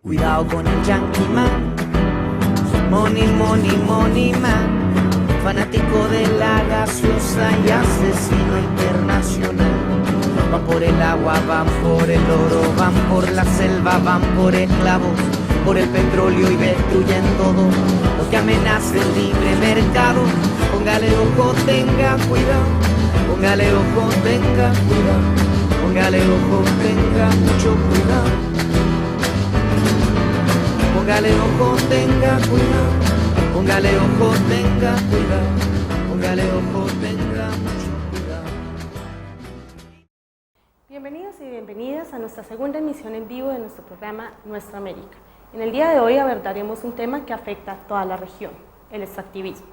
Cuidado con el Yankee Man, money, money, money man, fanático de la gaseosa y asesino internacional. Van por el agua, van por el oro, van por la selva, van por esclavos, por el petróleo y destruyen todo lo que amenaza el libre mercado. Póngale ojo, tenga cuidado, póngale ojo, tenga cuidado, póngale ojo, tenga mucho cuidado. Póngale ojo, tenga cuidado, póngale ojo, tenga cuidado, póngale ojo, tenga mucho cuidado. Bienvenidos y bienvenidas a nuestra segunda emisión en vivo de nuestro programa Nuestra América. En el día de hoy abordaremos un tema que afecta a toda la región, el extractivismo.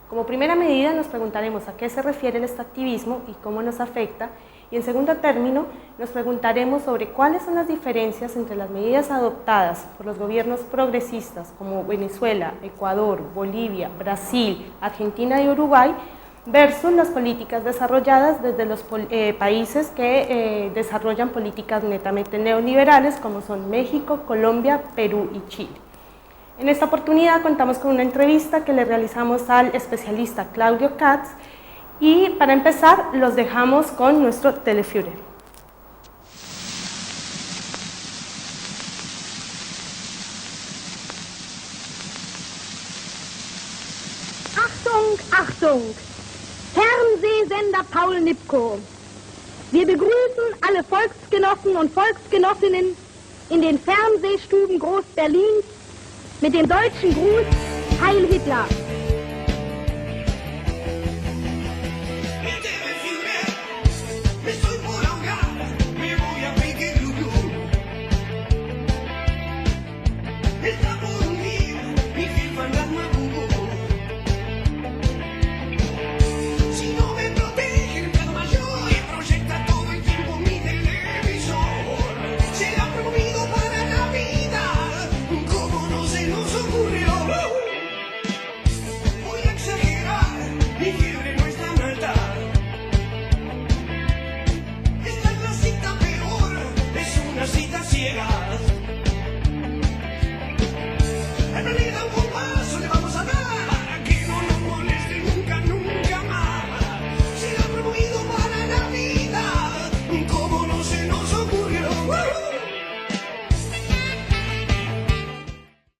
Como primera medida nos preguntaremos a qué se refiere el extractivismo y cómo nos afecta, y en segundo término nos preguntaremos sobre cuáles son las diferencias entre las medidas adoptadas por los gobiernos progresistas como Venezuela, Ecuador, Bolivia, Brasil, Argentina y Uruguay versus las políticas desarrolladas desde los países que desarrollan políticas netamente neoliberales como son México, Colombia, Perú y Chile. En esta oportunidad contamos con una entrevista que le realizamos al especialista Claudio Katz y para empezar los dejamos con nuestro Teleführer. Achtung, Achtung! Fernsehsender Paul Nipkow. Wir begrüßen alle Volksgenossen und Volksgenossinnen in den Fernsehstuben Groß-Berlins mit dem deutschen Gruß Heil Hitler.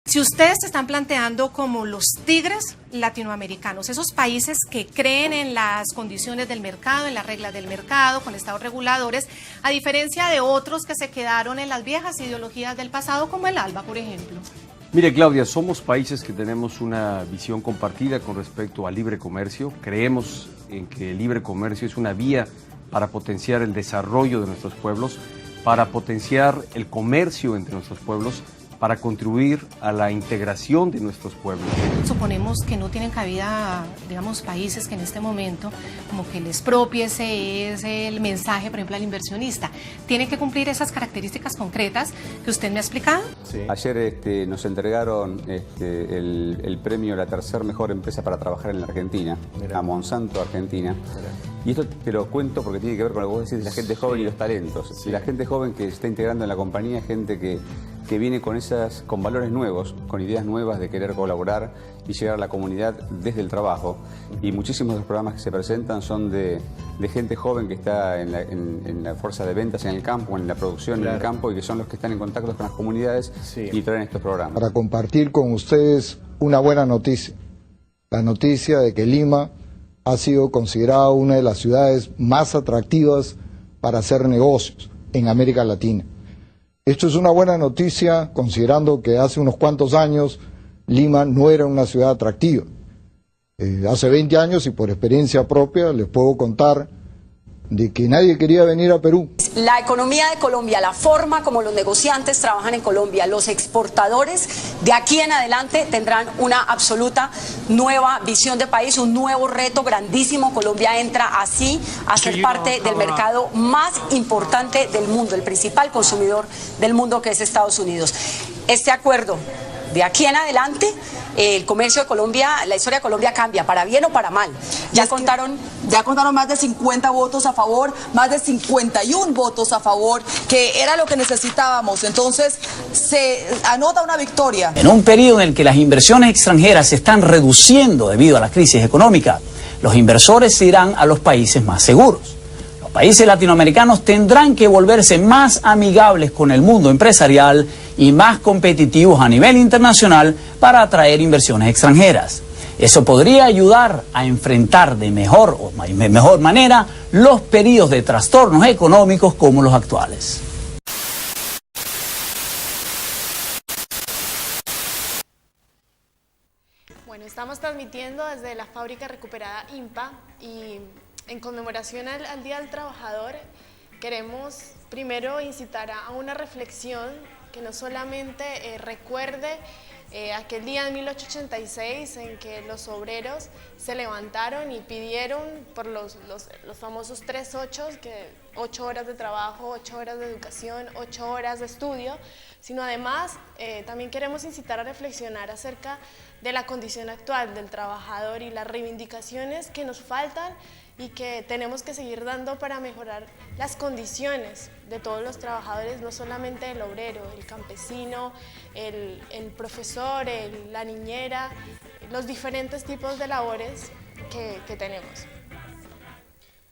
Si ustedes se están planteando como los tigres latinoamericanos, esos países que creen en las condiciones del mercado, en las reglas del mercado, con estados reguladores, a diferencia de otros que se quedaron en las viejas ideologías del pasado, como el ALBA, por ejemplo. Mire, Claudia, somos países que tenemos una visión compartida con respecto al libre comercio. Creemos en que el libre comercio es una vía para potenciar el desarrollo de nuestros pueblos, para potenciar el comercio entre nuestros pueblos, para contribuir a la integración de nuestros pueblos. Suponemos que no tienen cabida, digamos, países que en este momento como que les propie ese es el mensaje, por ejemplo, al inversionista. ¿Tienen que cumplir esas características concretas que usted me ha explicado? Sí. Ayer nos entregaron el premio a la tercer mejor empresa para trabajar en la Argentina, a Monsanto Argentina. Y esto te lo cuento porque tiene que ver con lo que vos decís de la gente joven y los talentos. Sí. Y la gente joven que se está integrando en la compañía, gente que viene con valores nuevos, con ideas nuevas de querer colaborar y llegar a la comunidad desde el trabajo. Y muchísimos de los programas que se presentan son de gente joven que está en la fuerza de ventas en el campo, en la producción en el campo, y que son los que están en contacto con las comunidades y traen estos programas. Para compartir con ustedes una buena noticia, la noticia de que Lima ha sido considerada una de las ciudades más atractivas para hacer negocios en América Latina. Esto es una buena noticia considerando que hace unos cuantos años Lima no era una ciudad atractiva. Hace 20 años, y por experiencia propia les puedo contar de que nadie quería venir a Perú. La economía de Colombia, la forma como los negociantes trabajan en Colombia, los exportadores, de aquí en adelante tendrán una absoluta nueva visión de país, un nuevo reto grandísimo. Colombia entra así a ser parte del mercado más importante del mundo, el principal consumidor del mundo, que es Estados Unidos. Este acuerdo, de aquí en adelante, el comercio de Colombia, la historia de Colombia cambia, para bien o para mal. Ya contaron Ya contaron más de 50 votos a favor, más de 51 votos a favor, que era lo que necesitábamos. Entonces, se anota una victoria. En un periodo en el que las inversiones extranjeras se están reduciendo debido a la crisis económica, los inversores se irán a los países más seguros. Los países latinoamericanos tendrán que volverse más amigables con el mundo empresarial y más competitivos a nivel internacional para atraer inversiones extranjeras. Eso podría ayudar a enfrentar de mejor manera los periodos de trastornos económicos como los actuales. Bueno, estamos transmitiendo desde la fábrica recuperada IMPA y en conmemoración al Día del Trabajador queremos primero incitar a una reflexión que no solamente recuerde aquel día de 1886 en que los obreros se levantaron y pidieron por los famosos 3 8, que 8 horas de trabajo, 8 horas de educación, 8 horas de estudio, sino además también queremos incitar a reflexionar acerca de la condición actual del trabajador y las reivindicaciones que nos faltan y que tenemos que seguir dando para mejorar las condiciones de todos los trabajadores, no solamente el obrero, el campesino, el profesor, la niñera, los diferentes tipos de labores que tenemos.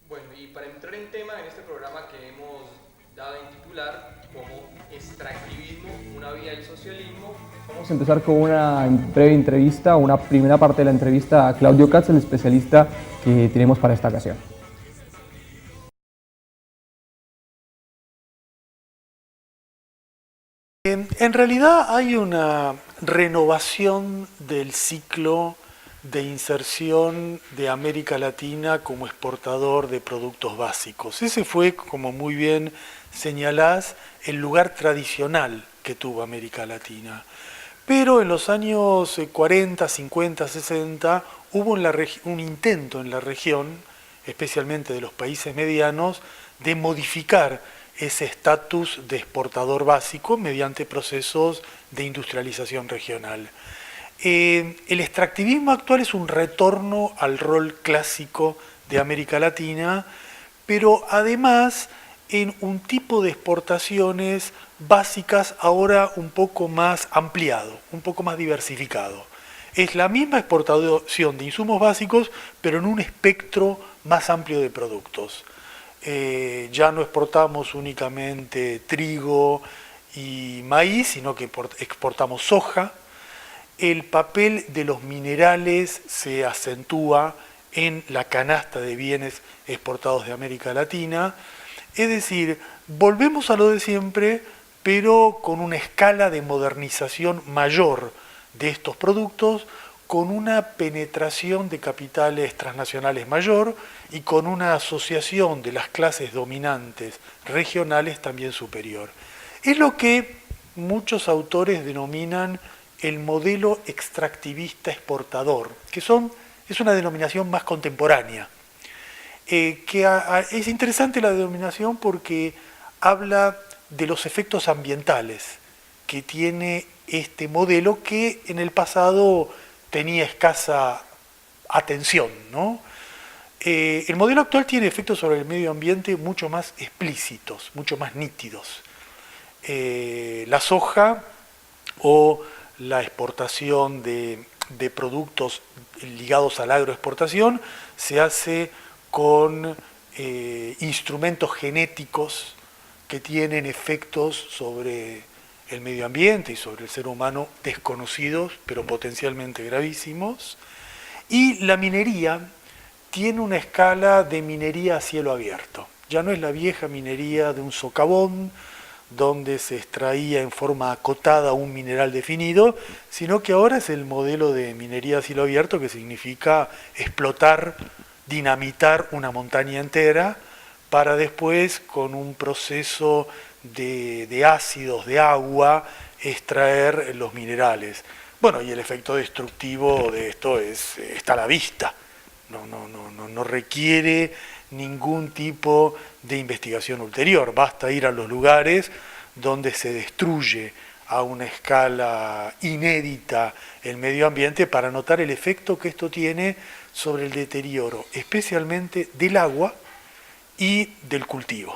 Bueno, y para entrar en tema en este programa que hemos dado en titular como Extractivismo, una vía del socialismo, vamos a empezar con una breve entrevista, una primera parte de la entrevista a Claudio Katz, el especialista que tenemos para esta ocasión. En realidad hay una renovación del ciclo de inserción de América Latina como exportador de productos básicos. Ese fue, como muy bien señalás, el lugar tradicional que tuvo América Latina. Pero en los años 40, 50, 60 hubo un intento en la región, especialmente de los países medianos, de modificar ese estatus de exportador básico mediante procesos de industrialización regional. El extractivismo actual es un retorno al rol clásico de América Latina, pero además en un tipo de exportaciones básicas ahora un poco más ampliado, un poco más diversificado. Es la misma exportación de insumos básicos, pero en un espectro más amplio de productos. Ya no exportamos únicamente trigo y maíz, sino que exportamos soja. El papel de los minerales se acentúa en la canasta de bienes exportados de América Latina. Es decir, volvemos a lo de siempre, pero con una escala de modernización mayor de estos productos, con una penetración de capitales transnacionales mayor y con una asociación de las clases dominantes regionales también superior. Es lo que muchos autores denominan el modelo extractivista exportador, que es una denominación más contemporánea. Es interesante la denominación porque habla de los efectos ambientales que tiene este modelo que en el pasado tenía escasa atención, ¿no? El modelo actual tiene efectos sobre el medio ambiente mucho más explícitos, mucho más nítidos. La soja o la exportación de productos ligados a la agroexportación se hace con instrumentos genéticos que tienen efectos sobre el medio ambiente y sobre el ser humano desconocidos, pero potencialmente gravísimos. Y la minería tiene una escala de minería a cielo abierto. Ya no es la vieja minería de un socavón, donde se extraía en forma acotada un mineral definido, sino que ahora es el modelo de minería a cielo abierto, que significa explotar, dinamitar una montaña entera, para después, con un proceso de ácidos, de agua, extraer los minerales. Bueno, y el efecto destructivo de esto está a la vista. No requiere ningún tipo de investigación ulterior. Basta ir a los lugares donde se destruye a una escala inédita el medio ambiente para notar el efecto que esto tiene sobre el deterioro, especialmente del agua y del cultivo.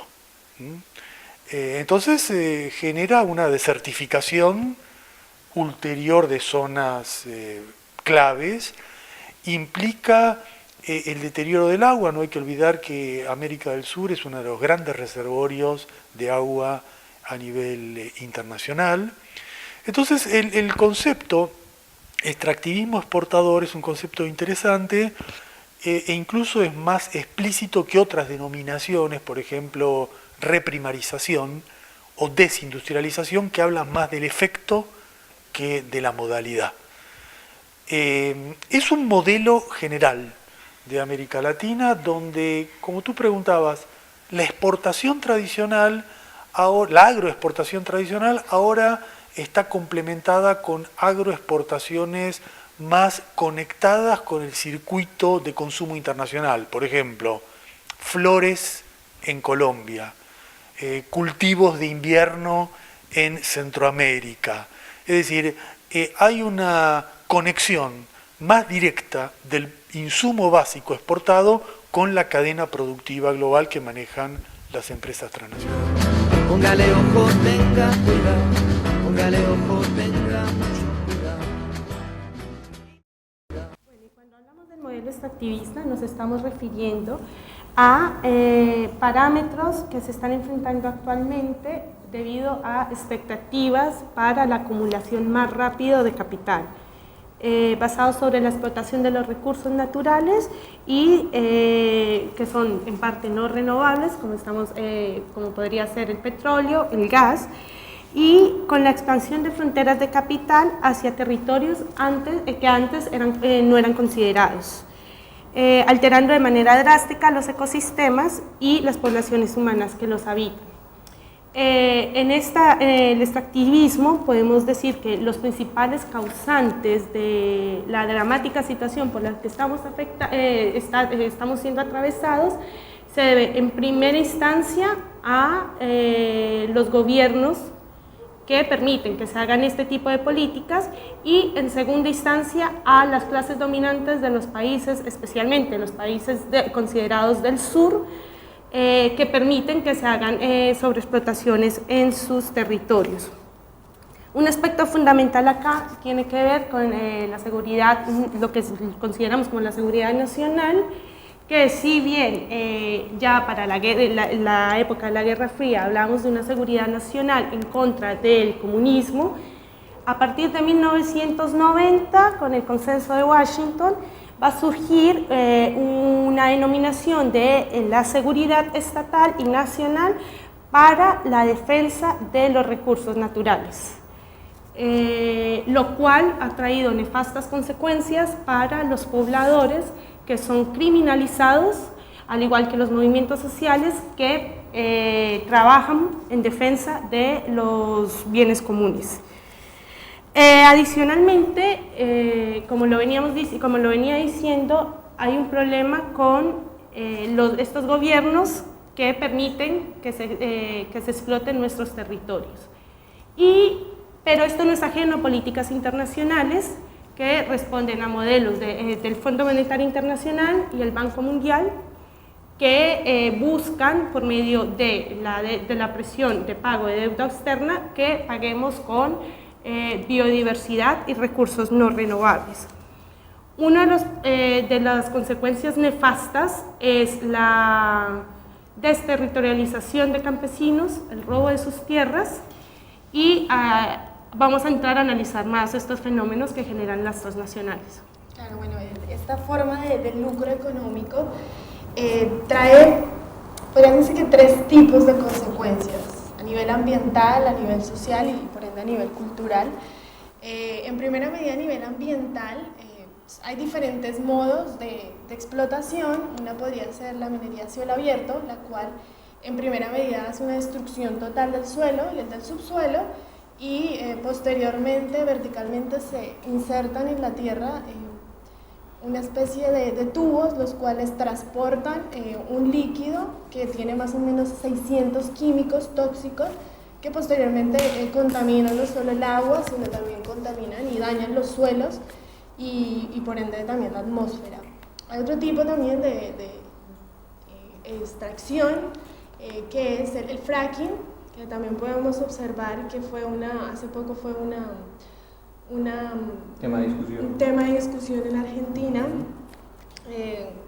Entonces genera una desertificación ulterior de zonas claves, implica el deterioro del agua. No hay que olvidar que América del Sur es uno de los grandes reservorios de agua a nivel internacional. Entonces el concepto extractivismo exportador es un concepto interesante e incluso es más explícito que otras denominaciones, por ejemplo, reprimarización o desindustrialización, que hablan más del efecto que de la modalidad. Es un modelo general de América Latina donde, como tú preguntabas, la exportación tradicional, la agroexportación tradicional ahora está complementada con agroexportaciones más conectadas con el circuito de consumo internacional. Por ejemplo, flores en Colombia, cultivos de invierno en Centroamérica. Es decir, hay una conexión más directa del insumo básico exportado con la cadena productiva global que manejan las empresas transnacionales. Póngale ojo, tenga cuidado, póngale ojo, tenga mucho cuidado. Bueno, y cuando hablamos del modelo extractivista nos estamos refiriendo a parámetros que se están enfrentando actualmente debido a expectativas para la acumulación más rápida de capital, basados sobre la explotación de los recursos naturales y que son en parte no renovables, como podría ser el petróleo, el gas, y con la expansión de fronteras de capital hacia territorios que antes no eran considerados, alterando de manera drástica los ecosistemas y las poblaciones humanas que los habitan. En el extractivismo podemos decir que los principales causantes de la dramática situación por la que estamos siendo atravesados se debe en primera instancia a los gobiernos que permiten que se hagan este tipo de políticas y en segunda instancia a las clases dominantes de los países, especialmente los países considerados del sur, que permiten que se hagan sobreexplotaciones en sus territorios. Un aspecto fundamental acá tiene que ver con la seguridad, lo que consideramos como la seguridad nacional, que si bien ya para la época de la Guerra Fría hablamos de una seguridad nacional en contra del comunismo, a partir de 1990, con el Consenso de Washington, va a surgir una denominación de la seguridad estatal y nacional para la defensa de los recursos naturales, lo cual ha traído nefastas consecuencias para los pobladores que son criminalizados, al igual que los movimientos sociales que trabajan en defensa de los bienes comunes. Adicionalmente, como lo venía diciendo, hay un problema con estos gobiernos que permiten que se exploten nuestros territorios. Pero esto no es ajeno a políticas internacionales que responden a modelos del Fondo Monetario Internacional y el Banco Mundial, que buscan, por medio de la presión de pago de deuda externa, que paguemos con biodiversidad y recursos no renovables. Una de las consecuencias nefastas es la desterritorialización de campesinos, el robo de sus tierras, y vamos a entrar a analizar más estos fenómenos que generan las transnacionales. Claro, bueno, esta forma de lucro económico trae, podríamos decir que 3 tipos de consecuencias: a nivel ambiental, a nivel social y por ende a nivel cultural. En primera medida, a nivel ambiental, hay diferentes modos de explotación. Una podría ser la minería a cielo abierto, la cual en primera medida hace una destrucción total del suelo y del subsuelo, y posteriormente, verticalmente, se insertan en la tierra una especie de tubos, los cuales transportan un líquido que tiene más o menos 600 químicos tóxicos, que posteriormente contaminan no solo el agua, sino también contaminan y dañan los suelos y por ende también la atmósfera. Hay otro tipo también de extracción, que es el fracking, que también podemos observar que hace poco fue un tema de discusión en Argentina,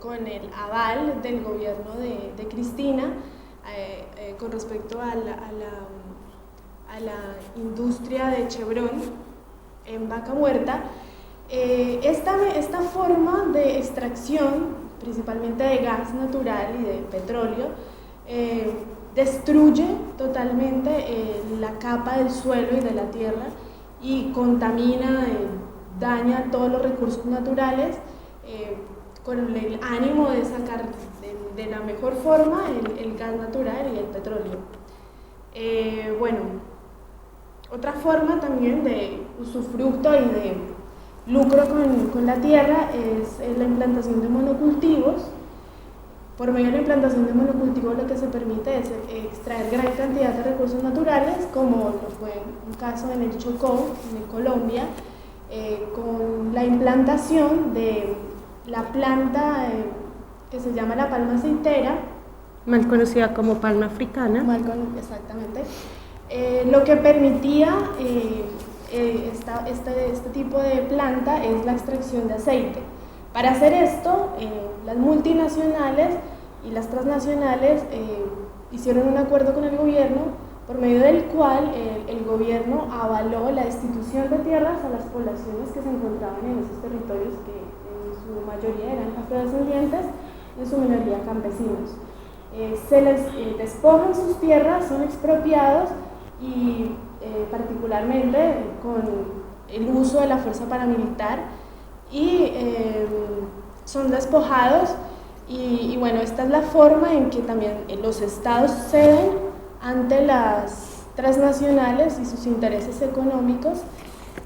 con el aval del gobierno de Cristina, con respecto a la industria de Chevron en Vaca Muerta. Esta forma de extracción, principalmente de gas natural y de petróleo, destruye totalmente la capa del suelo y de la tierra y contamina, daña todos los recursos naturales, con el ánimo de sacar de la mejor forma el gas natural y el petróleo. Bueno, otra forma también de usufructo y de lucro con la tierra es la implantación de monocultivos. Por medio de la implantación de monocultivos lo que se permite es extraer gran cantidad de recursos naturales, como lo fue un caso en el Chocó, en Colombia, con la implantación de la planta que se llama la palma aceitera, mal conocida como palma africana. Exactamente. Lo que permitía este tipo de planta es la extracción de aceite. Para hacer esto, las multinacionales y las transnacionales hicieron un acuerdo con el gobierno, por medio del cual el gobierno avaló la destitución de tierras a las poblaciones que se encontraban en esos territorios, que en su mayoría eran afrodescendientes y en su minoría campesinos. Se les despojan sus tierras, son expropiados y particularmente con el uso de la fuerza paramilitar, y son despojados y bueno, esta es la forma en que también los estados ceden ante las transnacionales y sus intereses económicos,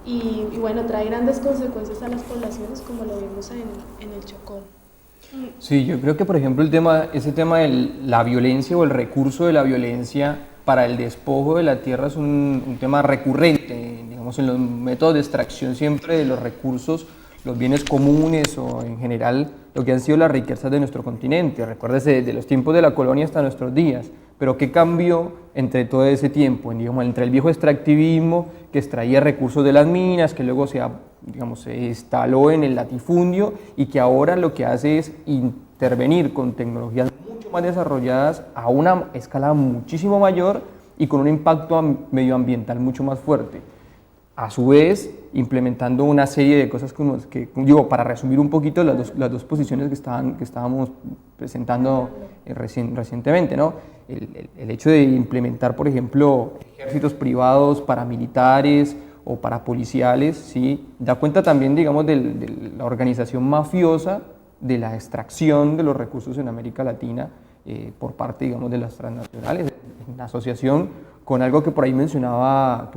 y bueno, trae grandes consecuencias a las poblaciones, como lo vimos en el Chocó. Sí, yo creo que por ejemplo ese tema de la violencia o el recurso de la violencia para el despojo de la tierra es un tema recurrente, digamos, en los métodos de extracción siempre de los recursos, los bienes comunes o en general lo que han sido las riquezas de nuestro continente. Recuérdese, de los tiempos de la colonia hasta nuestros días. Pero ¿qué cambió entre todo ese tiempo? Digamos, entre el viejo extractivismo que extraía recursos de las minas, que luego se instaló en el latifundio y que ahora lo que hace es intervenir con tecnologías mucho más desarrolladas a una escala muchísimo mayor y con un impacto medioambiental mucho más fuerte. A su vez, implementando una serie de cosas que digo, para resumir un poquito las dos posiciones que estábamos presentando recientemente, ¿no? El hecho de implementar, por ejemplo, ejércitos privados, paramilitares o parapoliciales, ¿sí? Da cuenta también, digamos, de la organización mafiosa de la extracción de los recursos en América Latina por parte, digamos, de las transnacionales, en asociación con algo que por ahí mencionaba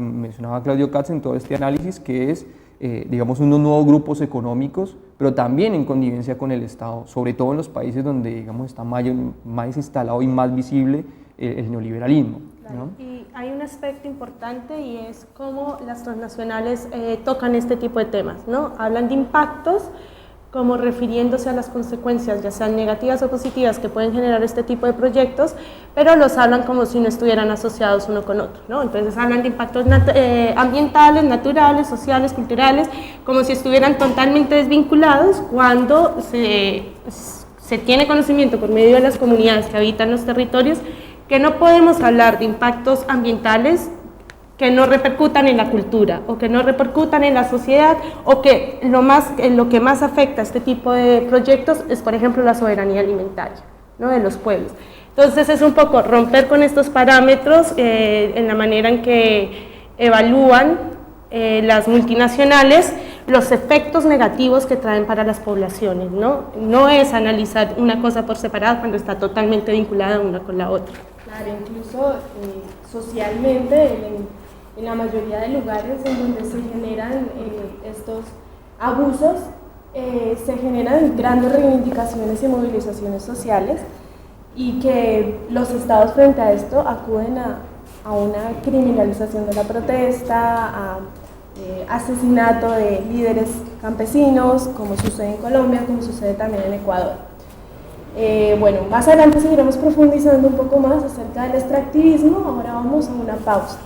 Claudio Katz en todo este análisis, que es, digamos, unos nuevos grupos económicos, pero también en connivencia con el Estado, sobre todo en los países donde, digamos, está más instalado y más visible el neoliberalismo, ¿no? Y hay un aspecto importante, y es cómo las transnacionales tocan este tipo de temas, ¿no? Hablan de impactos como refiriéndose a las consecuencias, ya sean negativas o positivas, que pueden generar este tipo de proyectos, pero los hablan como si no estuvieran asociados uno con otro, ¿no? Entonces hablan de impactos ambientales, naturales, sociales, culturales, como si estuvieran totalmente desvinculados, cuando se tiene conocimiento por medio de las comunidades que habitan los territorios que no podemos hablar de impactos ambientales que no repercutan en la cultura o que no repercutan en la sociedad, o que lo que más afecta a este tipo de proyectos es, por ejemplo, la soberanía alimentaria, ¿no?, de los pueblos. Entonces es un poco romper con estos parámetros en la manera en que evalúan las multinacionales los efectos negativos que traen para las poblaciones, ¿no? No es analizar una cosa por separado cuando está totalmente vinculada una con la otra. Claro, incluso socialmente en la mayoría de lugares en donde se generan estos abusos, se generan grandes reivindicaciones y movilizaciones sociales, y que los estados frente a esto acuden a una criminalización de la protesta, asesinato de líderes campesinos, como sucede en Colombia, como sucede también en Ecuador. Bueno, más adelante seguiremos profundizando un poco más acerca del extractivismo. Ahora vamos a una pausa.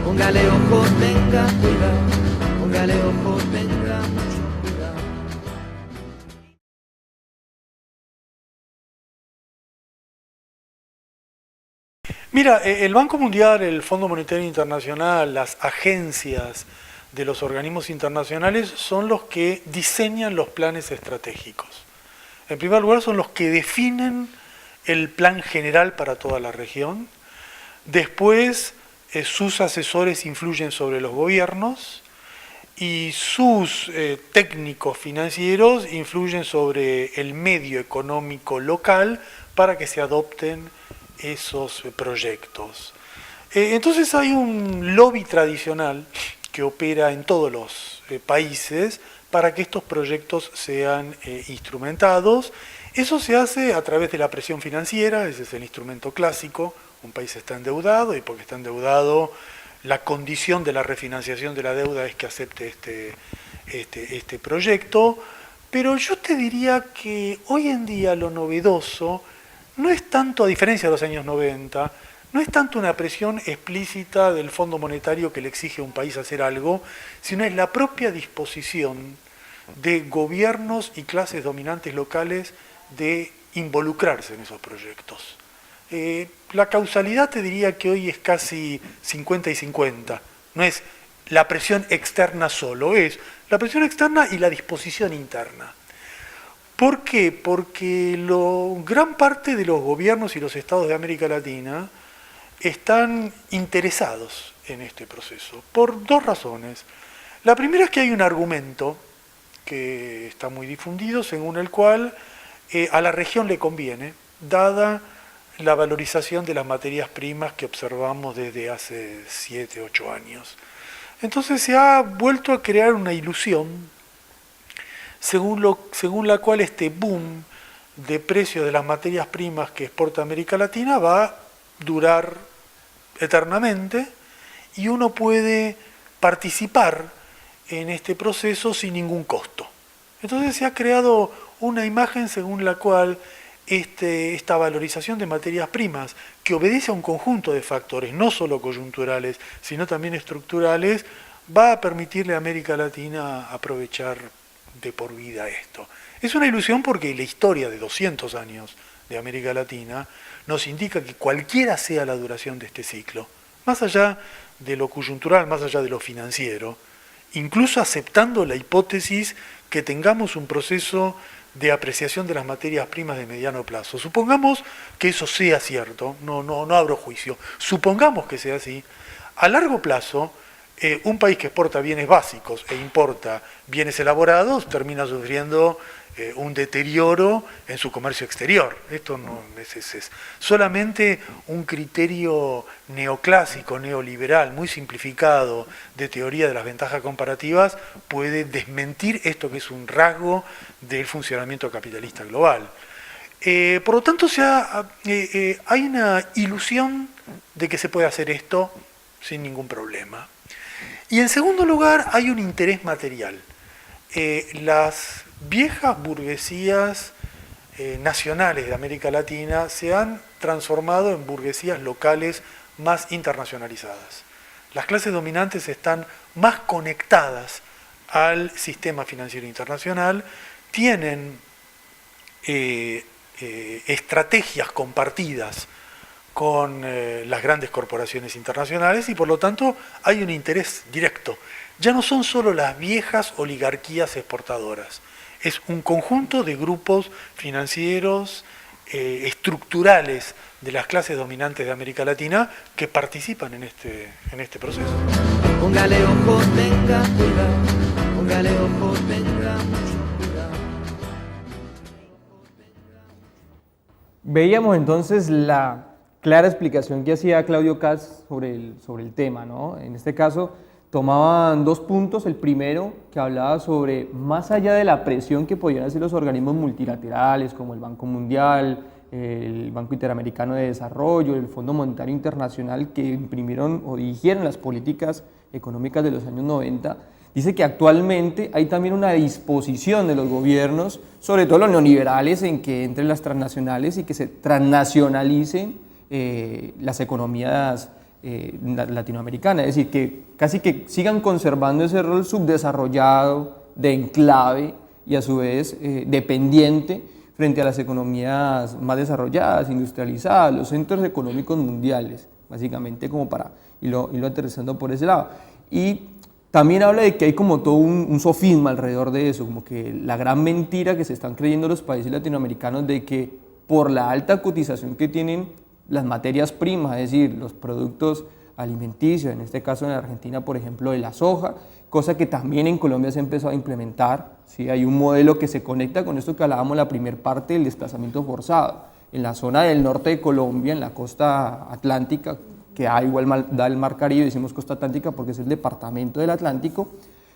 Póngale ojo, tenga cuidado, póngale ojo, tenga mucho cuidado. Mira, el Banco Mundial, el Fondo Monetario Internacional, las agencias de los organismos internacionales son los que diseñan los planes estratégicos. En primer lugar, son los que definen el plan general para toda la región. Después, sus asesores influyen sobre los gobiernos y sus técnicos financieros influyen sobre el medio económico local para que se adopten esos proyectos. Entonces hay un lobby tradicional que opera en todos los países para que estos proyectos sean instrumentados. Eso se hace a través de la presión financiera, ese es el instrumento clásico. Un país está endeudado y porque está endeudado, la condición de la refinanciación de la deuda es que acepte este proyecto. Pero yo te diría que hoy en día lo novedoso no es tanto, a diferencia de los años 90, no es tanto una presión explícita del Fondo Monetario que le exige a un país hacer algo, sino es la propia disposición de gobiernos y clases dominantes locales de involucrarse en esos proyectos. La causalidad te diría que hoy es casi 50 y 50, no es la presión externa solo, es la presión externa y la disposición interna. ¿Por qué? Porque gran parte de los gobiernos y los estados de América Latina están interesados en este proceso, por dos razones. La primera es que hay un argumento que está muy difundido, según el cual a la región le conviene, dada la valorización de las materias primas que observamos desde hace 7, 8 años. Entonces se ha vuelto a crear una ilusión según la cual este boom de precios de las materias primas que exporta América Latina va a durar eternamente y uno puede participar en este proceso sin ningún costo. Entonces se ha creado una imagen según la cual esta valorización de materias primas, que obedece a un conjunto de factores, no solo coyunturales, sino también estructurales, va a permitirle a América Latina aprovechar de por vida esto. Es una ilusión porque la historia de 200 años de América Latina nos indica que cualquiera sea la duración de este ciclo, más allá de lo coyuntural, más allá de lo financiero, incluso aceptando la hipótesis que tengamos un proceso de apreciación de las materias primas de mediano plazo. Supongamos que eso sea cierto, no abro juicio, supongamos que sea así, a largo plazo, un país que exporta bienes básicos e importa bienes elaborados termina sufriendo un deterioro en su comercio exterior. Esto no es solamente un criterio neoclásico, neoliberal, muy simplificado de teoría de las ventajas comparativas puede desmentir esto que es un rasgo del funcionamiento capitalista global. Por lo tanto, hay una ilusión de que se puede hacer esto sin ningún problema. Y en segundo lugar, hay un interés material. Las viejas burguesías nacionales de América Latina se han transformado en burguesías locales más internacionalizadas. Las clases dominantes están más conectadas al sistema financiero internacional, tienen estrategias compartidas con las grandes corporaciones internacionales y por lo tanto hay un interés directo. Ya no son solo las viejas oligarquías exportadoras, es un conjunto de grupos financieros estructurales de las clases dominantes de América Latina que participan en este proceso. Póngale ojo, tenga cuidado, póngale ojo, tenga mucho cuidado. Veíamos entonces la clara explicación que hacía Claudio Katz sobre el tema, ¿no? En este caso tomaban dos puntos. El primero, que hablaba sobre, más allá de la presión que podían hacer los organismos multilaterales como el Banco Mundial, el Banco Interamericano de Desarrollo, el Fondo Monetario Internacional, que imprimieron o dirigieron las políticas económicas de los años 90, dice que actualmente hay también una disposición de los gobiernos, sobre todo los neoliberales, en que entren las transnacionales y que se transnacionalicen las economías latinoamericanas, es decir, que casi que sigan conservando ese rol subdesarrollado, de enclave y a su vez dependiente frente a las economías más desarrolladas, industrializadas, los centros económicos mundiales, básicamente como para irlo aterrizando por ese lado. Y también habla de que hay como todo un sofisma alrededor de eso, como que la gran mentira que se están creyendo los países latinoamericanos de que por la alta cotización que tienen las materias primas, es decir, los productos alimenticios, en este caso en Argentina, por ejemplo, de la soja, cosa que también en Colombia se ha empezado a implementar, ¿sí? Hay un modelo que se conecta con esto que hablábamos la primera parte del desplazamiento forzado. En la zona del norte de Colombia, en la costa atlántica, que da el mar Caribe, decimos costa atlántica porque es el departamento del Atlántico,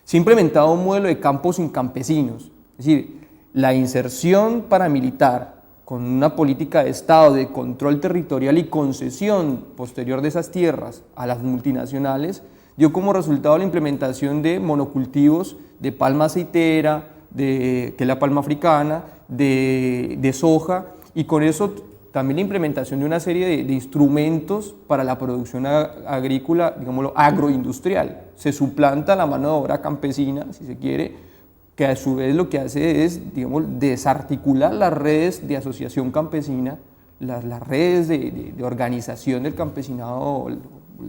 se ha implementado un modelo de campos sin campesinos, es decir, la inserción paramilitar con una política de Estado de control territorial y concesión posterior de esas tierras a las multinacionales, dio como resultado la implementación de monocultivos de palma aceitera, que es la palma africana, de soja, y con eso también la implementación de una serie de instrumentos para la producción agrícola, digámoslo, agroindustrial. Se suplanta la mano de obra campesina, si se quiere, que a su vez lo que hace es, digamos, desarticular las redes de asociación campesina, las redes de organización del campesinado,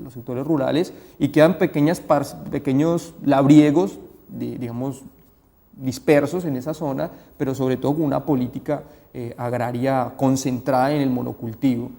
los sectores rurales, y quedan pequeños labriegos, digamos, dispersos en esa zona, pero sobre todo con una política agraria concentrada en el monocultivo.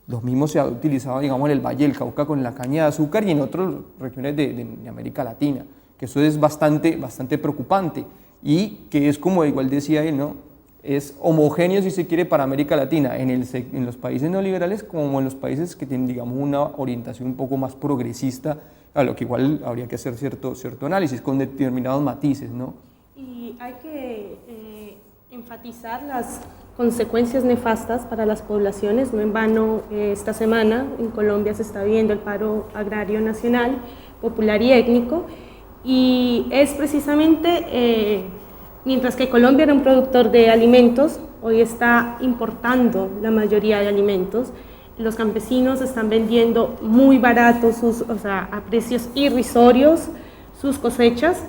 Los mismos se ha utilizado, digamos, en el Valle del Cauca con la caña de azúcar y en otras regiones de América Latina, que eso es bastante preocupante y que es, como igual decía él, ¿no? Es homogéneo, si se quiere, para América Latina, en los países neoliberales como en los países que tienen, digamos, una orientación un poco más progresista, a lo que igual habría que hacer cierto análisis con determinados matices, ¿no? Y hay que enfatizar las consecuencias nefastas para las poblaciones. No en vano, esta semana en Colombia se está viviendo el paro agrario nacional, popular y étnico, y es precisamente, mientras que Colombia era un productor de alimentos, hoy está importando la mayoría de alimentos. Los campesinos están vendiendo muy baratos, a precios irrisorios, sus cosechas,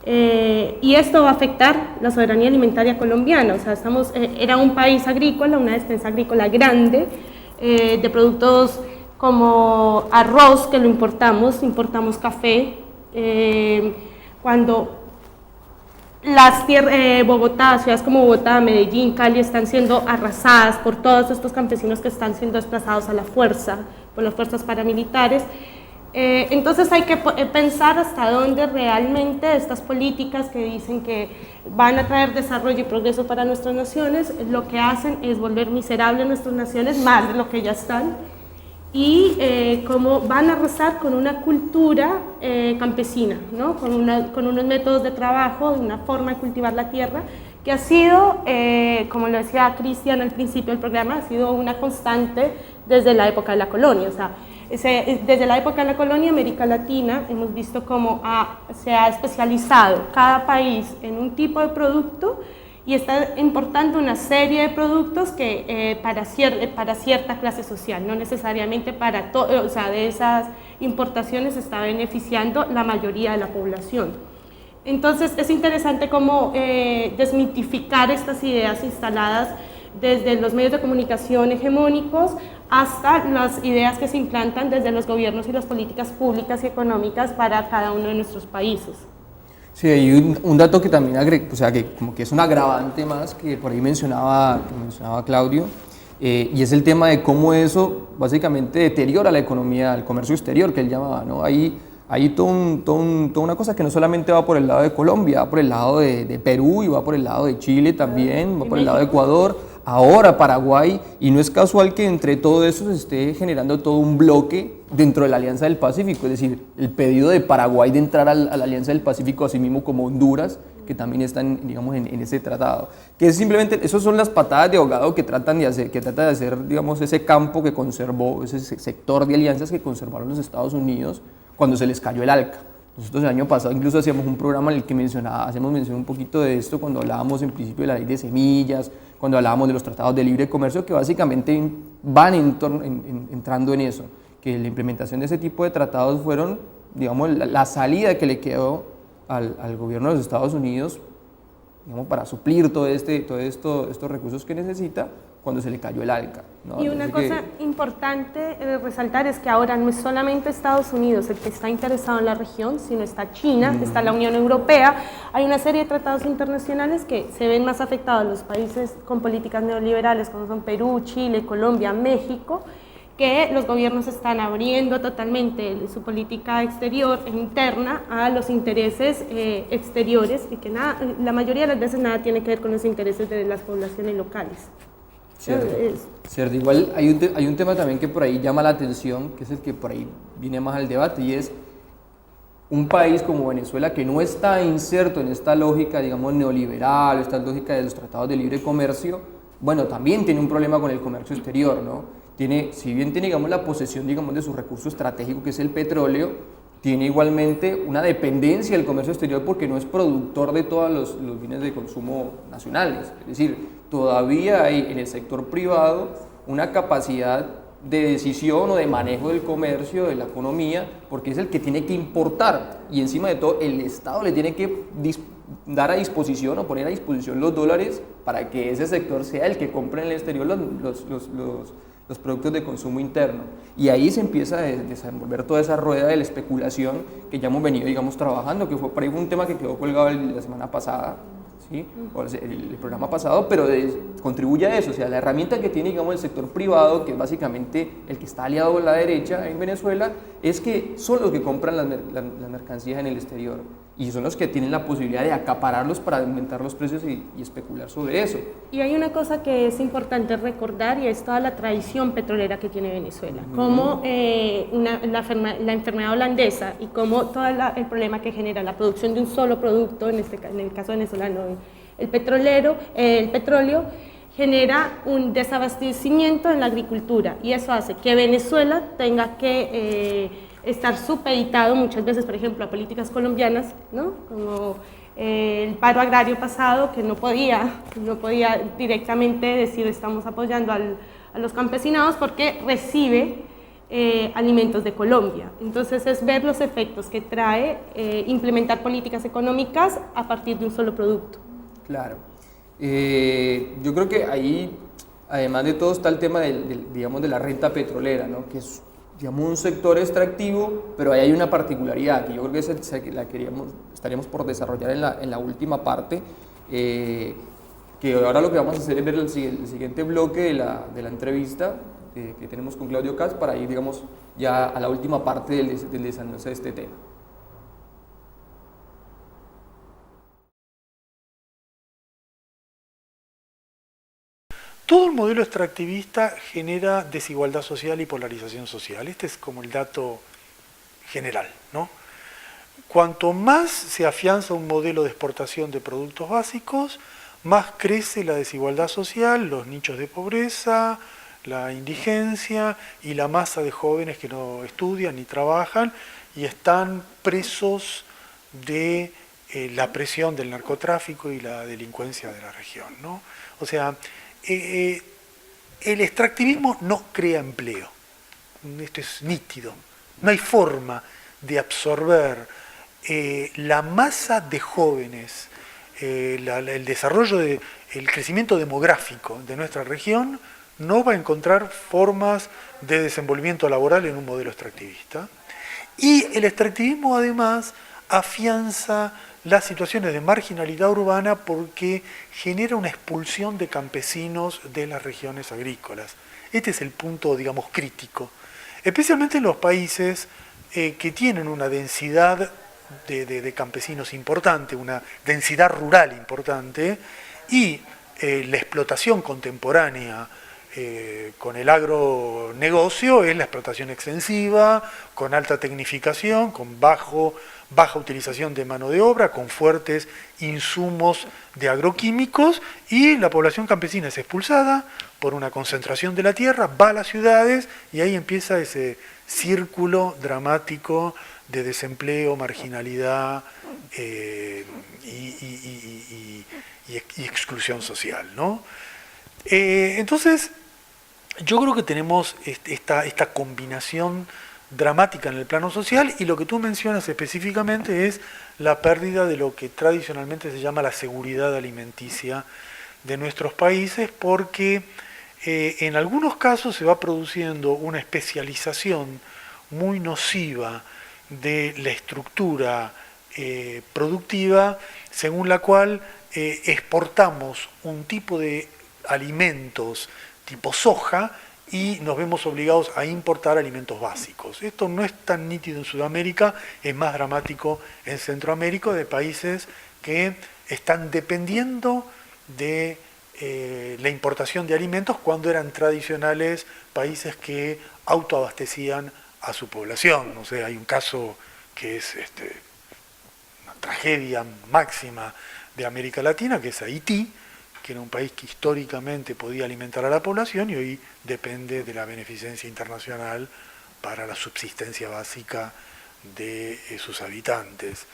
y esto va a afectar la soberanía alimentaria colombiana. Era un país agrícola, una despensa agrícola grande, de productos como arroz, que lo importamos café. Cuando Bogotá, ciudades como Bogotá, Medellín, Cali están siendo arrasadas por todos estos campesinos que están siendo desplazados a la fuerza, por las fuerzas paramilitares, entonces hay que pensar hasta dónde realmente estas políticas que dicen que van a traer desarrollo y progreso para nuestras naciones, lo que hacen es volver miserables nuestras naciones, más de lo que ya están, y cómo van a arrasar con una cultura campesina, ¿no? con unos métodos de trabajo, una forma de cultivar la tierra, que ha sido, como lo decía Cristian al principio del programa, ha sido una constante desde la época de la colonia. Desde la época de la colonia, América Latina, hemos visto cómo se ha especializado cada país en un tipo de producto y está importando una serie de productos que para cierta clase social, no necesariamente para todo, de esas importaciones se está beneficiando la mayoría de la población. Entonces es interesante cómo desmitificar estas ideas instaladas desde los medios de comunicación hegemónicos hasta las ideas que se implantan desde los gobiernos y las políticas públicas y económicas para cada uno de nuestros países. Sí, hay un dato que también que como que es un agravante más que por ahí mencionaba Claudio, y es el tema de cómo eso básicamente deteriora la economía, el comercio exterior que él llamaba, ¿no? Hay toda una cosa que no solamente va por el lado de Colombia, va por el lado de Perú y va por el lado de Chile también, va por el lado de Ecuador, ahora Paraguay, y no es casual que entre todo eso se esté generando todo un bloque dentro de la Alianza del Pacífico, es decir, el pedido de Paraguay de entrar a la Alianza del Pacífico, así mismo como Honduras, que también están, digamos, en ese tratado. Que es simplemente, esas son las patadas de ahogado que trata de hacer, digamos, ese campo que conservó, ese sector de alianzas que conservaron los Estados Unidos cuando se les cayó el ALCA. Nosotros el año pasado incluso hacíamos un programa en el que hacemos mención un poquito de esto cuando hablábamos en principio de la ley de semillas, cuando hablábamos de los tratados de libre comercio, que básicamente van entrando en eso, que la implementación de ese tipo de tratados fueron, digamos, la salida que le quedó al gobierno de los Estados Unidos, digamos, para suplir todo estos recursos que necesita cuando se le cayó el ALCA, ¿no? Y una cosa importante resaltar es que ahora no es solamente Estados Unidos el que está interesado en la región, sino está China, está la Unión Europea, hay una serie de tratados internacionales que se ven más afectados los países con políticas neoliberales como son Perú, Chile, Colombia, México, que los gobiernos están abriendo totalmente su política exterior e interna a los intereses exteriores y que la mayoría de las veces nada tiene que ver con los intereses de las poblaciones locales. Cierto. Igual hay un tema también que por ahí llama la atención, que es el que por ahí viene más al debate, y es un país como Venezuela que no está inserto en esta lógica, digamos, neoliberal, esta lógica de los tratados de libre comercio, bueno, también tiene un problema con el comercio exterior, ¿no? Si bien tiene, digamos, la posesión, digamos, de su recurso estratégico, que es el petróleo, tiene igualmente una dependencia del comercio exterior porque no es productor de todos los bienes de consumo nacionales. Es decir, todavía hay en el sector privado una capacidad de decisión o de manejo del comercio, de la economía, porque es el que tiene que importar y encima de todo el Estado le tiene que dar a disposición o poner a disposición los dólares para que ese sector sea el que compre en el exterior los productos de consumo interno. Y ahí se empieza a desenvolver toda esa rueda de la especulación que ya hemos venido, digamos, trabajando, que fue por ahí un tema que quedó colgado la semana pasada, ¿sí? O el programa pasado, pero contribuye a eso, o sea, la herramienta que tiene, digamos, el sector privado, que es básicamente el que está aliado con la derecha en Venezuela, es que son los que compran las mercancías en el exterior y son los que tienen la posibilidad de acapararlos para aumentar los precios y especular sobre eso. Y hay una cosa que es importante recordar y es toda la tradición petrolera que tiene Venezuela, como la enfermedad holandesa y como todo el problema que genera la producción de un solo producto, en el caso venezolano, el petróleo, genera un desabastecimiento en la agricultura y eso hace que Venezuela tenga que estar supeditado muchas veces, por ejemplo, a políticas colombianas, ¿no? Como el paro agrario pasado, que no podía directamente decir estamos apoyando a los campesinados porque recibe alimentos de Colombia. Entonces es ver los efectos que trae implementar políticas económicas a partir de un solo producto. Claro. Yo creo que ahí, además de todo, está el tema digamos, de la renta petrolera, ¿no? Que es, digamos, un sector extractivo, pero ahí hay una particularidad que yo creo que estaríamos por desarrollar en la última parte, que ahora lo que vamos a hacer es ver el siguiente bloque de la entrevista que tenemos con Claudio Katz para ir, digamos, ya a la última parte del desarrollo de este tema. Todo el modelo extractivista genera desigualdad social y polarización social. Este es como el dato general, ¿no? Cuanto más se afianza un modelo de exportación de productos básicos, más crece la desigualdad social, los nichos de pobreza, la indigencia y la masa de jóvenes que no estudian ni trabajan y están presos de la presión del narcotráfico y la delincuencia de la región, ¿no? O sea, el extractivismo no crea empleo, esto es nítido, no hay forma de absorber la masa de jóvenes, el desarrollo, el crecimiento demográfico de nuestra región no va a encontrar formas de desenvolvimiento laboral en un modelo extractivista. Y el extractivismo además afianza las situaciones de marginalidad urbana porque genera una expulsión de campesinos de las regiones agrícolas. Este es el punto, digamos, crítico. Especialmente en los países que tienen una densidad de campesinos importante, una densidad rural importante, y la explotación contemporánea con el agronegocio es la explotación extensiva, con alta tecnificación, con baja utilización de mano de obra, con fuertes insumos de agroquímicos, y la población campesina es expulsada por una concentración de la tierra, va a las ciudades y ahí empieza ese círculo dramático de desempleo, marginalidad y exclusión social, ¿no? Entonces, yo creo que tenemos esta combinación dramática en el plano social, y lo que tú mencionas específicamente es la pérdida de lo que tradicionalmente se llama la seguridad alimenticia de nuestros países, porque en algunos casos se va produciendo una especialización muy nociva de la estructura productiva, según la cual exportamos un tipo de alimentos tipo soja y nos vemos obligados a importar alimentos básicos. Esto no es tan nítido en Sudamérica, es más dramático en Centroamérica, de países que están dependiendo de la importación de alimentos cuando eran tradicionales países que autoabastecían a su población. O sea, hay un caso que es una tragedia máxima de América Latina, que es Haití, que era un país que históricamente podía alimentar a la población y hoy depende de la beneficencia internacional para la subsistencia básica de sus habitantes.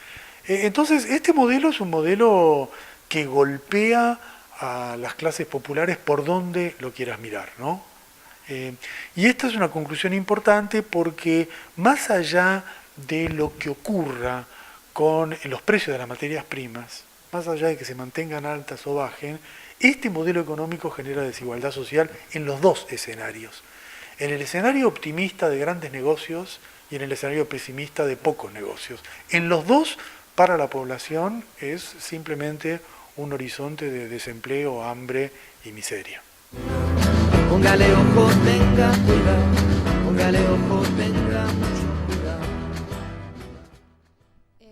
Entonces, este modelo es un modelo que golpea a las clases populares por donde lo quieras mirar, ¿no? Y esta es una conclusión importante porque más allá de lo que ocurra con los precios de las materias primas, más allá de que se mantengan altas o bajen, este modelo económico genera desigualdad social en los dos escenarios. En el escenario optimista de grandes negocios y en el escenario pesimista de pocos negocios. En los dos, para la población, es simplemente un horizonte de desempleo, hambre y miseria. Póngale ojo, tenga cuidado, póngale ojo, tenga mucho cuidado.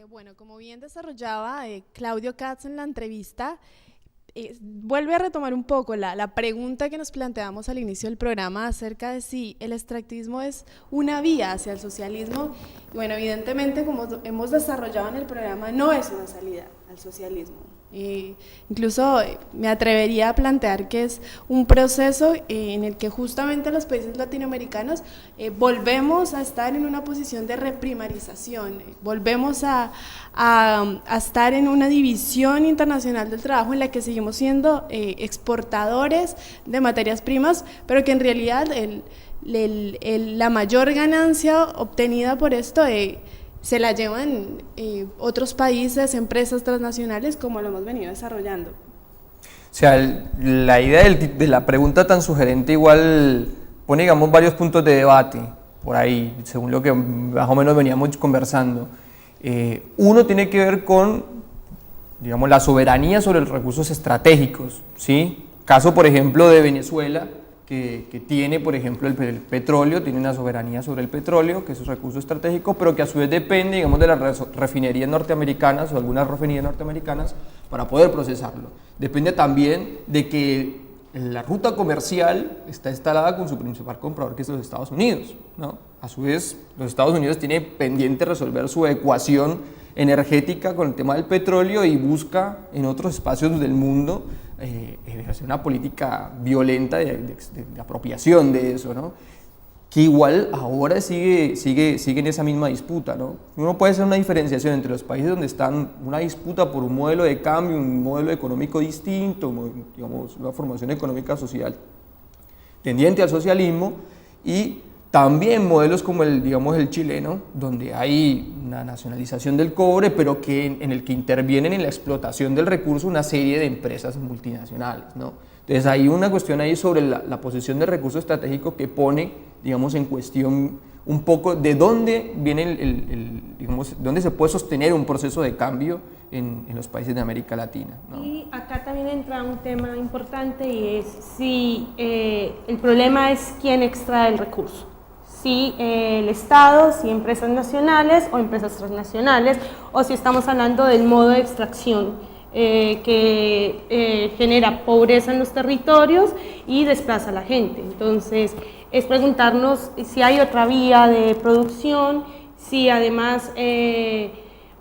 Bueno, como bien desarrollaba Claudio Katz en la entrevista, vuelve a retomar un poco la pregunta que nos planteamos al inicio del programa acerca de si el extractivismo es una vía hacia el socialismo. Y bueno, evidentemente, como hemos desarrollado en el programa, no es una salida al socialismo. Incluso me atrevería a plantear que es un proceso en el que justamente los países latinoamericanos volvemos a estar en una posición de reprimarización, volvemos a estar en una división internacional del trabajo en la que seguimos siendo exportadores de materias primas, pero que en realidad la mayor ganancia obtenida por esto se la llevan otros países, empresas transnacionales, como lo hemos venido desarrollando. O sea, la idea de la pregunta tan sugerente igual pone, digamos, varios puntos de debate por ahí, según lo que más o menos veníamos conversando. Uno tiene que ver con, digamos, la soberanía sobre los recursos estratégicos, ¿sí? Caso, por ejemplo, de Venezuela, que tiene, por ejemplo, el petróleo, tiene una soberanía sobre el petróleo, que es un recurso estratégico, pero que a su vez depende, digamos, de las refinerías norteamericanas o algunas refinerías norteamericanas para poder procesarlo. Depende también de que la ruta comercial está instalada con su principal comprador, que es los Estados Unidos, ¿no? A su vez, los Estados Unidos tiene pendiente resolver su ecuación energética con el tema del petróleo y busca en otros espacios del mundo hacer una política violenta de apropiación de eso, ¿no? Que igual ahora sigue en esa misma disputa, ¿no? Uno puede hacer una diferenciación entre los países donde están una disputa por un modelo de cambio, un modelo económico distinto, digamos, una formación económica social tendiente al socialismo, y también modelos como el chileno, donde hay una nacionalización del cobre, pero en el que intervienen en la explotación del recurso una serie de empresas multinacionales, ¿no? Entonces hay una cuestión ahí sobre la posesión de recursos estratégicos que pone, digamos, en cuestión un poco de dónde viene digamos, dónde se puede sostener un proceso de cambio en los países de América Latina, ¿no? Y acá también entra un tema importante, y es si el problema es quién extrae el recurso. Si el Estado, si empresas nacionales o empresas transnacionales, o si estamos hablando del modo de extracción que genera pobreza en los territorios y desplaza a la gente. Entonces, es preguntarnos si hay otra vía de producción, si además,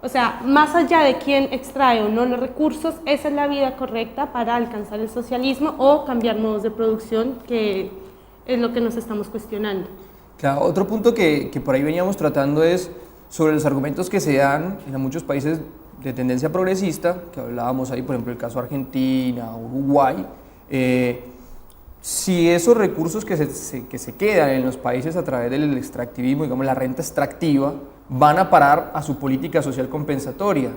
o sea, más allá de quién extrae o no los recursos, esa es la vía correcta para alcanzar el socialismo o cambiar modos de producción, que es lo que nos estamos cuestionando. Claro, otro punto que por ahí veníamos tratando es sobre los argumentos que se dan en muchos países de tendencia progresista, que hablábamos ahí, por ejemplo, el caso Argentina, Uruguay. Si esos recursos que se quedan en los países a través del extractivismo, digamos la renta extractiva, van a parar a su política social compensatoria.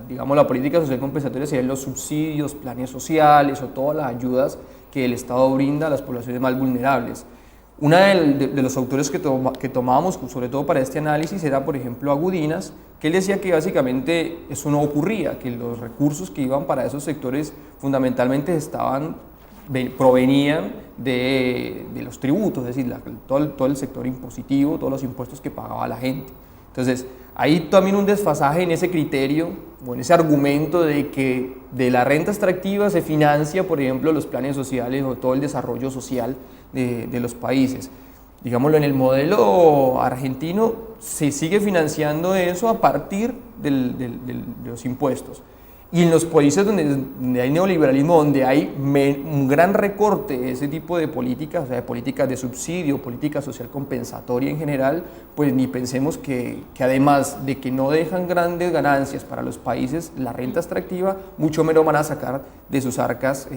Digamos, la política social compensatoria serían los subsidios, planes sociales o todas las ayudas que el Estado brinda a las poblaciones más vulnerables. Uno de los autores que tomábamos, sobre todo para este análisis, era, por ejemplo, Agudinas, que él decía que básicamente eso no ocurría, que los recursos que iban para esos sectores fundamentalmente provenían de los tributos, es decir, todo el sector impositivo, todos los impuestos que pagaba la gente. Entonces, hay también un desfasaje en ese criterio, o en ese argumento de que de la renta extractiva se financia, por ejemplo, los planes sociales o todo el desarrollo social de los países. Digámoslo, en el modelo argentino se sigue financiando eso a partir de los impuestos. Y en los países donde hay neoliberalismo, donde hay un gran recorte de ese tipo de políticas, o sea, de políticas de subsidio, política social compensatoria en general, pues ni pensemos que además de que no dejan grandes ganancias para los países la renta extractiva, mucho menos van a sacar de sus arcas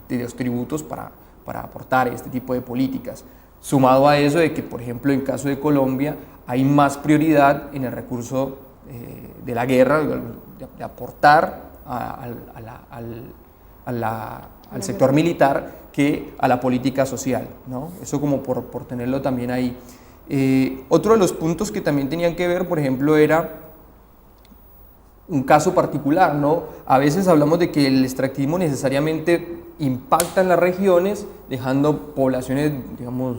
de los tributos para aportar este tipo de políticas. Sumado a eso de que, por ejemplo, en caso de Colombia, hay más prioridad en el recurso de la guerra, de aportar al sector militar que a la política social, ¿no? Eso como por tenerlo también ahí. Otro de los puntos que también tenían que ver, por ejemplo, era un caso particular, ¿no? A veces hablamos de que el extractivismo necesariamente impacta en las regiones, dejando poblaciones, digamos,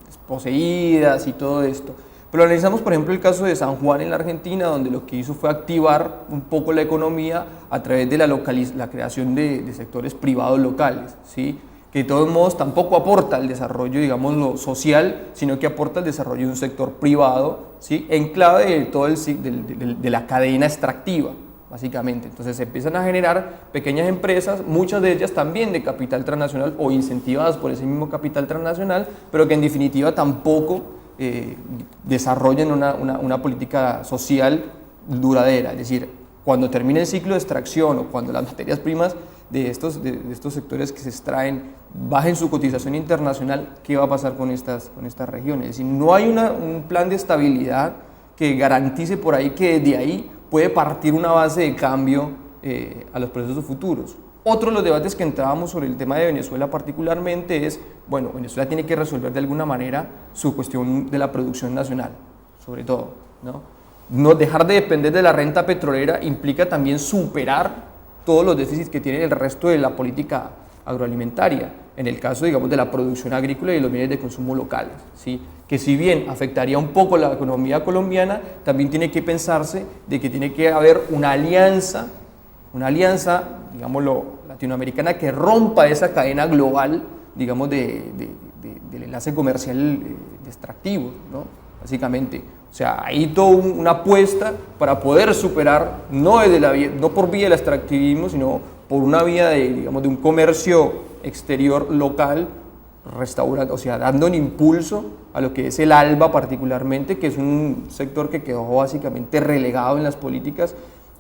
desposeídas y todo esto. Pero analizamos, por ejemplo, el caso de San Juan en la Argentina, donde lo que hizo fue activar un poco la economía a través de la creación de sectores privados locales, ¿sí? Que de todos modos tampoco aporta al desarrollo, digamos, lo social, sino que aporta al desarrollo de un sector privado, ¿sí? En clave de la cadena extractiva, básicamente. Entonces se empiezan a generar pequeñas empresas, muchas de ellas también de capital transnacional o incentivadas por ese mismo capital transnacional, pero que en definitiva tampoco desarrollan una política social duradera. Es decir, cuando termine el ciclo de extracción o cuando las materias primas de estos sectores que se extraen bajen su cotización internacional, ¿qué va a pasar con estas regiones? Es decir, no hay un plan de estabilidad que garantice por ahí que de ahí puede partir una base de cambio a los procesos futuros. Otro de los debates que entrábamos sobre el tema de Venezuela particularmente es, bueno, Venezuela tiene que resolver de alguna manera su cuestión de la producción nacional, sobre todo, ¿no? No dejar de depender de la renta petrolera implica también superar todos los déficits que tiene el resto de la política agroalimentaria, en el caso, digamos, de la producción agrícola y los bienes de consumo locales, ¿sí? Que si bien afectaría un poco la economía colombiana, también tiene que pensarse de que tiene que haber una alianza, digámoslo, latinoamericana que rompa esa cadena global, digamos, del enlace comercial de extractivos, ¿no? Básicamente. O sea, hay toda una apuesta para poder superar, no por vía del extractivismo, sino por una vía de un comercio exterior local, restaurando, o sea, dando un impulso a lo que es el ALBA particularmente, que es un sector que quedó básicamente relegado en las políticas,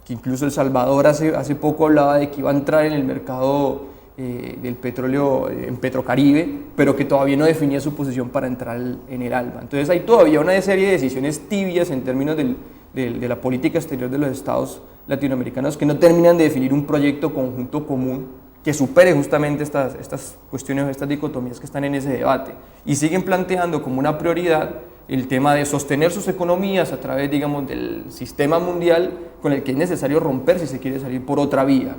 que incluso El Salvador hace poco hablaba de que iba a entrar en el mercado del petróleo en Petrocaribe, pero que todavía no definía su posición para entrar en el ALBA. Entonces hay todavía una serie de decisiones tibias en términos de la política exterior de los estados latinoamericanos que no terminan de definir un proyecto conjunto común que supere justamente estas cuestiones, estas dicotomías que están en ese debate, y siguen planteando como una prioridad el tema de sostener sus economías a través, digamos, del sistema mundial con el que es necesario romper si se quiere salir por otra vía.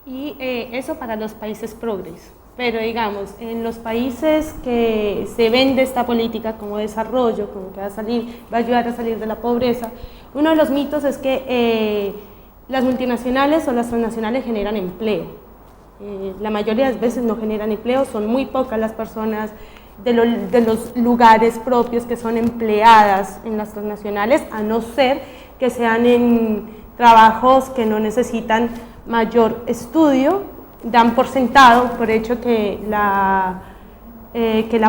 Y eso para los países progres, pero digamos, en los países que se vende esta política como desarrollo, como que va a ayudar a salir de la pobreza, uno de los mitos es que las multinacionales o las transnacionales generan empleo. La mayoría de las veces no generan empleo, son muy pocas las personas de los lugares propios que son empleadas en las transnacionales, a no ser que sean en trabajos que no necesitan mayor estudio. Dan por sentado, por hecho, que la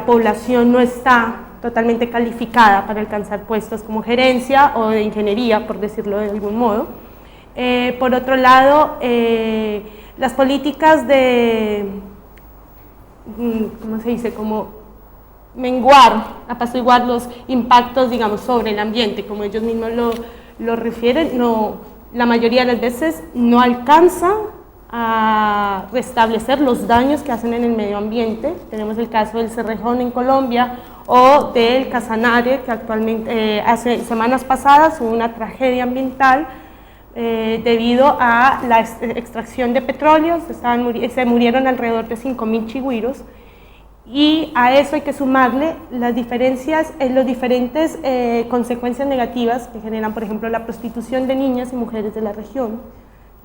población no está totalmente calificada para alcanzar puestos como gerencia o de ingeniería, por decirlo de algún modo. Por otro lado, las políticas de, ¿cómo se dice?, como apaciguar los impactos, digamos, sobre el ambiente, como ellos mismos lo refieren, la mayoría de las veces no alcanza a restablecer los daños que hacen en el medio ambiente. Tenemos el caso del Cerrejón en Colombia o del Casanare, que actualmente, hace semanas pasadas hubo una tragedia ambiental debido a la extracción de petróleo. Se murieron alrededor de 5.000 chigüiros, y a eso hay que sumarle las diferencias, las diferentes consecuencias negativas que generan, por ejemplo, la prostitución de niñas y mujeres de la región,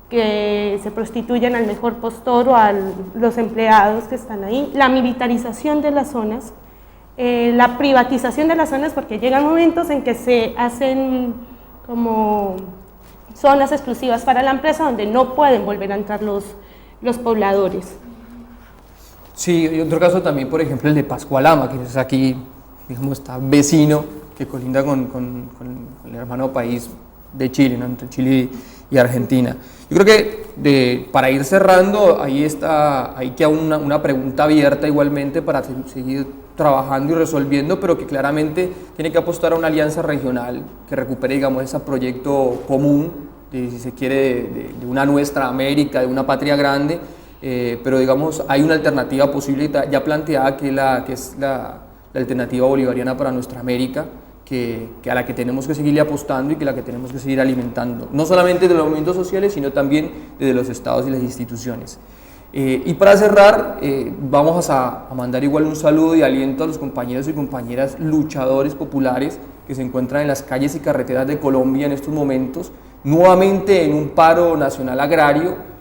que se prostituyen al mejor postor o a los empleados que están ahí, la militarización de las zonas, la privatización de las zonas, porque llegan momentos en que se hacen como zonas exclusivas para la empresa donde no pueden volver a entrar los pobladores. Sí, y otro caso también, por ejemplo, el de Pascualama, que es aquí, digamos, está vecino, que colinda con el hermano país de Chile, ¿no?, entre Chile y Argentina. Yo creo que para ir cerrando, ahí queda una pregunta abierta igualmente para seguir trabajando y resolviendo, pero que claramente tiene que apostar a una alianza regional que recupere, digamos, ese proyecto común, si se quiere, de una nuestra América, de una patria grande, pero digamos hay una alternativa posible ya planteada, que es la alternativa bolivariana para nuestra América, que a la que tenemos que seguirle apostando y que la que tenemos que seguir alimentando, no solamente de los movimientos sociales, sino también desde los estados y las instituciones. Y para cerrar, vamos a mandar igual un saludo y aliento a los compañeros y compañeras luchadores populares que se encuentran en las calles y carreteras de Colombia en estos momentos, nuevamente en un paro nacional agrario,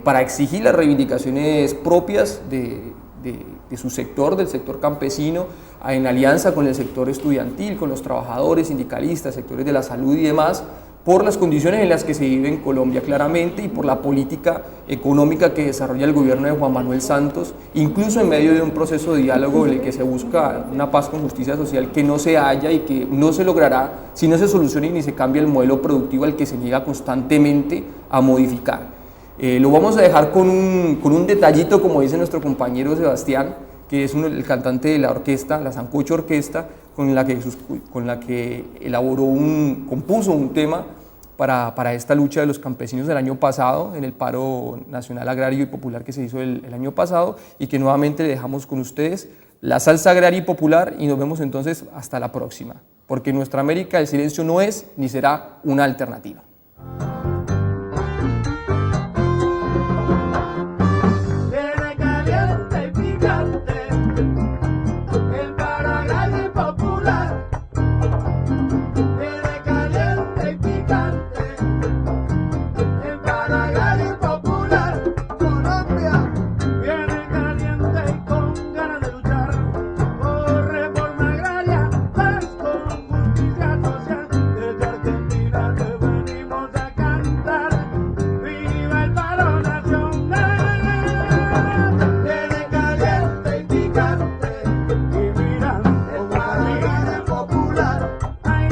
para exigir las reivindicaciones propias de su sector, del sector campesino, en alianza con el sector estudiantil, con los trabajadores, sindicalistas, sectores de la salud y demás, por las condiciones en las que se vive en Colombia claramente y por la política económica que desarrolla el gobierno de Juan Manuel Santos, incluso en medio de un proceso de diálogo en el que se busca una paz con justicia social que no se halla y que no se logrará si no se soluciona y ni se cambia el modelo productivo al que se niega constantemente a modificar. Lo vamos a dejar con un detallito, como dice nuestro compañero Sebastián, que es el cantante de la orquesta, la Sancocho Orquesta, con la que compuso un tema para esta lucha de los campesinos del año pasado, en el paro nacional agrario y popular que se hizo el año pasado, y que nuevamente le dejamos con ustedes la salsa agraria y popular, y nos vemos entonces hasta la próxima, porque en nuestra América el silencio no es ni será una alternativa. Popular, ay,